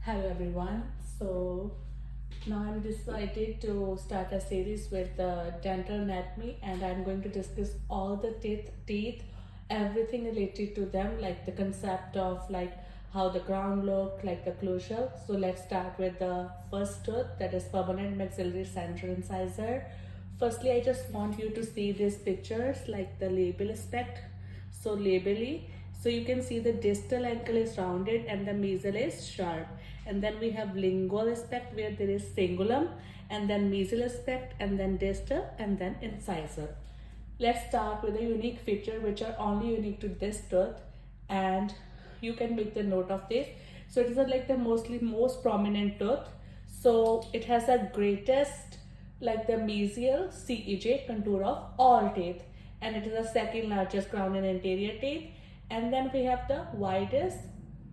Hello everyone. So now I'm decided to start a series with dental anatomy, and I'm going to discuss all the teeth, everything related to them, like the concept of like how the crown look, like the closure. So let's start with the first tooth, that is permanent maxillary central incisor. Firstly, I just want you to see these pictures, like the label aspect. So labally, so you can see the distal ankle is rounded and the mesial is sharp. And then we have lingual aspect where there is cingulum, and then mesial aspect, and then distal, and then incisor. Let's start with a unique feature which are only unique to this tooth, and you can make the note of this. So it is like the most prominent tooth. So it has the greatest, like the mesial CEJ contour of all teeth, and it is the second largest crown and anterior teeth. And then we have the widest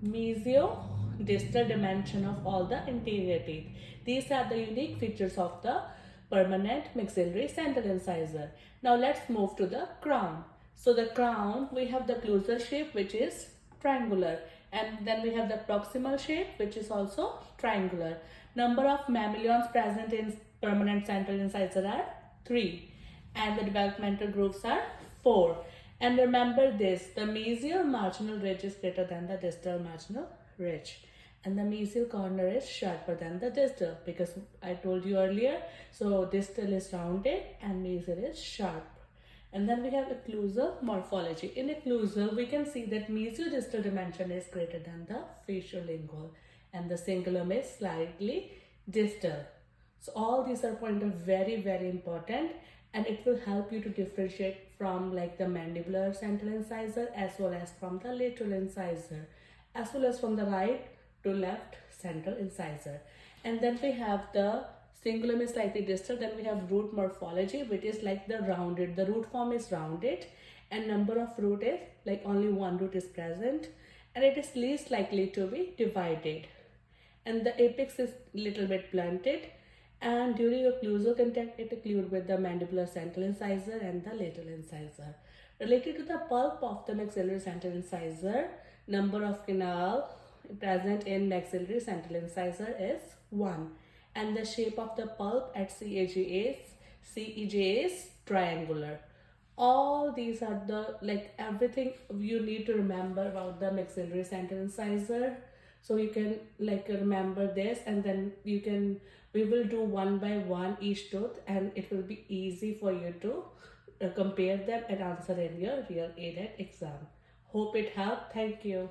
mesio-distal dimension of all the anterior teeth. These are the unique features of the permanent maxillary central incisor. Now let's move to the crown. So the crown, we have the closure shape which is triangular, and then we have the proximal shape which is also triangular. Number of mammalions present in permanent central incisor are 3, and the developmental grooves are 4. And remember this, the mesial marginal ridge is greater than the distal marginal ridge, and the mesial corner is sharper than the distal, because I told you earlier, so distal is rounded and mesial is sharp. And then we have occlusal morphology. In occlusal, we can see that mesio-distal dimension is greater than the facial-lingual, and the cingulum is slightly distal. So all these are points are very important, and it will help you to differentiate from like the mandibular central incisor as well as from the lateral incisor, as well as from the right to left central incisor. And then we have the cingulum is slightly distal. Then we have root morphology, which is like the rounded, the root form is rounded, and number of root is like only one root is present, and it is least likely to be divided, and the apex is little bit blunted, and during occlusal contact it occludes with the mandibular central incisor and the lateral incisor. Related to the pulp of the maxillary central incisor, number of canal present in maxillary central incisor is 1, and the shape of the pulp at CEJ is triangular. All these are the like everything you need to remember about the maxillary central incisor. So you can like remember this, and then we will do one by one each tooth, and it will be easy for you to compare them and answer in your real ADAT exam. Hope it helped. Thank you.